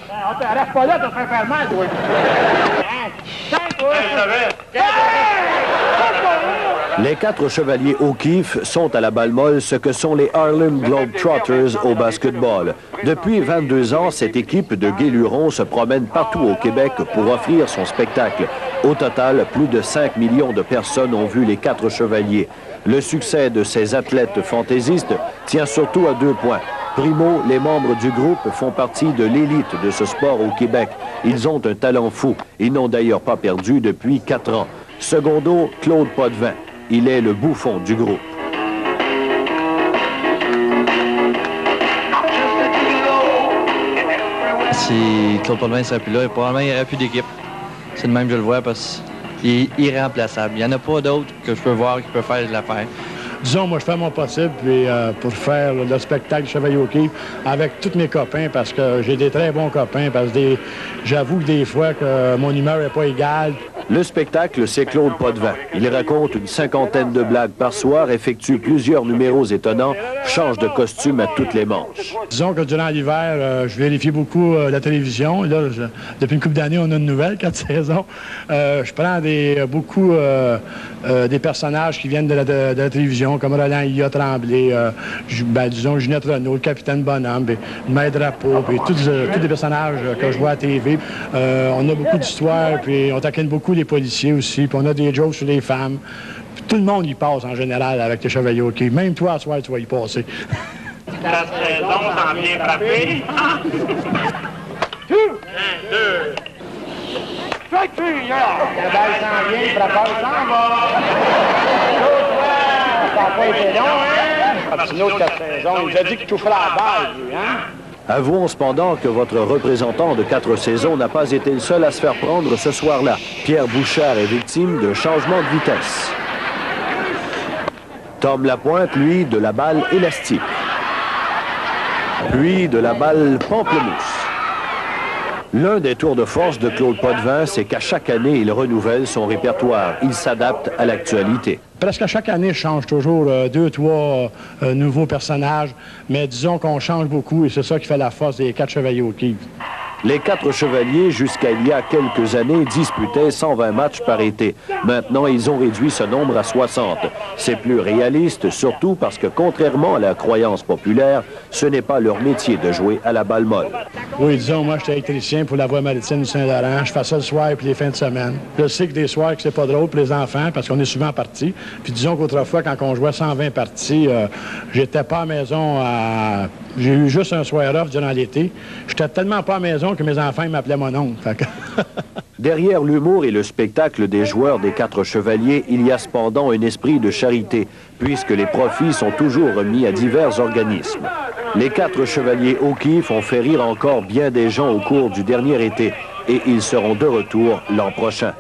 Reste pas là, t'as fait faire mal, toi. Les 4 chevaliers O'Keefe sont à la balle molle ce que sont les Harlem Globetrotters au basketball. Depuis 22 ans, cette équipe de guéluron se promène partout au Québec pour offrir son spectacle. Au total, plus de 5 millions de personnes ont vu les 4 chevaliers. Le succès de ces athlètes fantaisistes tient surtout à 2 points. Primo, les membres du groupe font partie de l'élite de ce sport au Québec. Ils ont un talent fou. Ils n'ont d'ailleurs pas perdu depuis 4 ans. Secondo, Claude Potvin. Il est le bouffon du groupe. Si Claude Potvin ne serait plus là, probablement il n'y aurait plus d'équipe. C'est de même que je le vois parce qu'il est irremplaçable. Il n'y en a pas d'autres que je peux voir qui peuvent faire de l'affaire. Disons, moi, je fais mon possible puis, pour faire le spectacle Chevalier O'Keefe avec tous mes copains parce que j'ai des très bons copains. Parce que j'avoue que des fois que mon humeur n'est pas égale. Le spectacle, c'est Claude Potvin. Il raconte une 50aine de blagues par soir, effectue plusieurs numéros étonnants, change de costume à toutes les manches. Disons que durant l'hiver, je vérifie beaucoup la télévision. Là, depuis une couple d'années, on a une nouvelle, 4 saisons. Je prends beaucoup des personnages qui viennent de la télévision, comme Roland Ia Tremblay, disons Ginette Renault, le Capitaine Bonhomme, Maître Drapeau, puis tous les personnages que je vois à la TV. On a beaucoup d'histoires, puis on taquine beaucoup les policiers aussi, puis on a des jokes sur les femmes. Puis tout le monde y passe en général avec les chevaliers hockey. Même toi, à soir, tu vas y passer. La saison s'en vient frapper. 1, 2. Strike 3, la balle s'en vient, le frappeur s'en va. Ça n'a pas été long, hein? Martineau de 4 saisons, il nous a dit qu'il toucherait la balle, lui, hein? Avouons cependant que votre représentant de 4 saisons n'a pas été le seul à se faire prendre ce soir-là. Pierre Bouchard est victime d'un changement de vitesse. Tom Lapointe, lui, de la balle élastique. Puis de la balle pamplemousse. L'un des tours de force de Claude Potvin, c'est qu'à chaque année, il renouvelle son répertoire. Il s'adapte à l'actualité. Presque à chaque année, je change toujours 2, 3 nouveaux personnages, mais disons qu'on change beaucoup et c'est ça qui fait la force des 4 chevaliers O'Keefe. Les 4 chevaliers, jusqu'à il y a quelques années, disputaient 120 matchs par été. Maintenant, ils ont réduit ce nombre à 60. C'est plus réaliste, surtout parce que, contrairement à la croyance populaire, ce n'est pas leur métier de jouer à la balle molle. Oui, disons, moi, j'étais électricien pour la voie maritime du Saint-Laurent. Je fais ça le soir et les fins de semaine. Je sais que des soirs que c'est pas drôle pour les enfants parce qu'on est souvent partis. Puis disons qu'autrefois, quand on jouait 120 parties, j'étais pas à la maison à... J'ai eu juste un soir off durant l'été. J'étais tellement pas à la maison que mes enfants m'appelaient mon oncle. Derrière l'humour et le spectacle des joueurs des 4 chevaliers, il y a cependant un esprit de charité, puisque les profits sont toujours remis à divers organismes. Les 4 chevaliers O'Keefe ont fait rire encore bien des gens au cours du dernier été, et ils seront de retour l'an prochain.